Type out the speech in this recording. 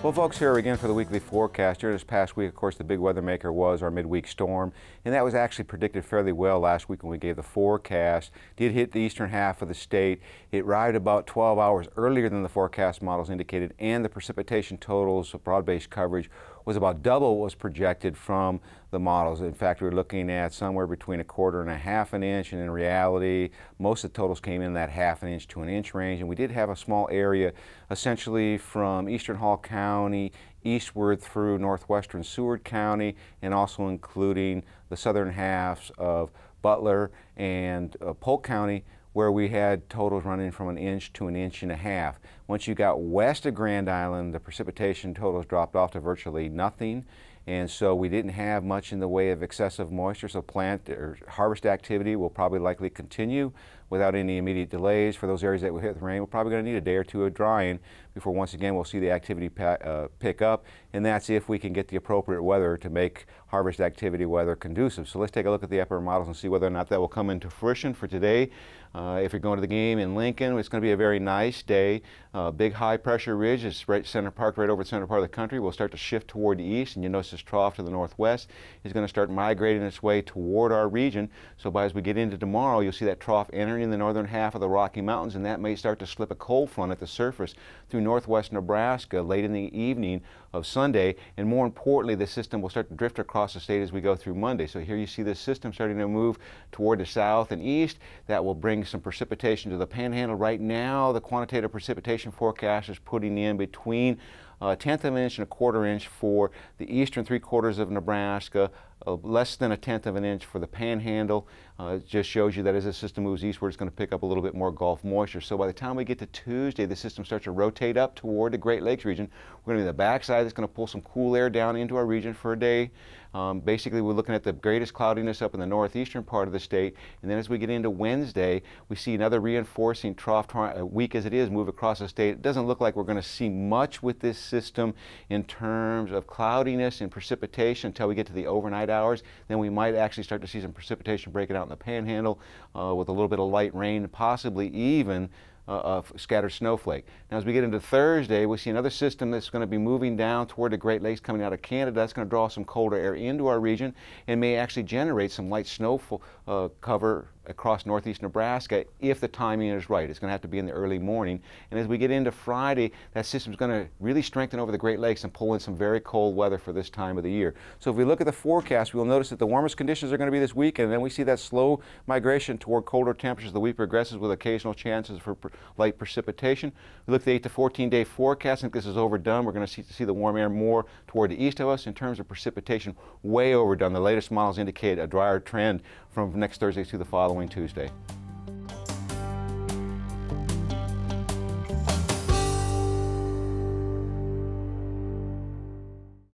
Well, folks, here again for the weekly forecast. During this past week, of course, the big weather maker was our midweek storm, and that was actually predicted fairly well last week when we gave the forecast. Did hit the eastern half of the state. It arrived about 12 hours earlier than the forecast models indicated, and the precipitation totals, broad-based coverage, was about double what was projected from the models. In fact, we were looking at somewhere between 1/4 and 1/2 an inch, and in reality, most of the totals came in that 1/2 an inch to an inch range, and we did have a small area essentially from eastern Hall County eastward through northwestern Seward County, and also including the southern halves of Butler and Polk County, where we had totals running from 1 inch to 1.5 inches. Once you got west of Grand Island, the precipitation totals dropped off to virtually nothing, and so we didn't have much in the way of excessive moisture, so plant or harvest activity will probably likely continue without any immediate delays. For those areas that will hit with rain, we're probably going to need a day or two of drying before once again we'll see the activity pick up, and that's if we can get the appropriate weather to make harvest activity weather conducive. So let's take a look at the upper models and see whether or not that will come into fruition for today. If you're going to the game in Lincoln, it's going to be a very nice day. Big high pressure ridge is right parked right over the center part of the country. Will start to shift toward the east, and you'll notice this trough to the northwest is going to start migrating its way toward our region. So as we get into tomorrow, you'll see that trough entering the northern half of the Rocky Mountains, and that may start to slip a cold front at the surface through northwest Nebraska late in the evening of Sunday. And more importantly, the system will start to drift across the state as we go through Monday. So here you see this system starting to move toward the south and east. That will bring some precipitation to the panhandle. Right now, the quantitative precipitation forecast is putting in between 1/10 of an inch and 1/4 inch for the eastern 3/4 of Nebraska, less than 1/10 of an inch for the panhandle. It just shows you that as the system moves eastward, it's going to pick up a little bit more Gulf moisture. So by the time we get to Tuesday, the system starts to rotate up toward the Great Lakes region. We're going to be on the backside that's going to pull some cool air down into our region for a day. Basically, we're looking at the greatest cloudiness up in the northeastern part of the state, and then as we get into Wednesday, we see another reinforcing trough, weak as it is, move across the state. It doesn't look like we're going to see much with this system in terms of cloudiness and precipitation until we get to the overnight hours. Then we might actually start to see some precipitation breaking out in the panhandle with a little bit of light rain, possibly even of scattered snowflake. Now as we get into Thursday, we see another system that's going to be moving down toward the Great Lakes coming out of Canada. That's going to draw some colder air into our region and may actually generate some light snow cover across northeast Nebraska if the timing is right. It's going to have to be in the early morning. And as we get into Friday, that system is going to really strengthen over the Great Lakes and pull in some very cold weather for this time of the year. So if we look at the forecast, we'll notice that the warmest conditions are going to be this weekend, and then we see that slow migration toward colder temperatures as the week progresses with occasional chances for light precipitation. We look at the 8 to 14 day forecast. I think this is overdone. We're going to see the warm air more toward the east of us. In terms of precipitation, way overdone. The latest models indicate a drier trend from next Thursday to the following Tuesday.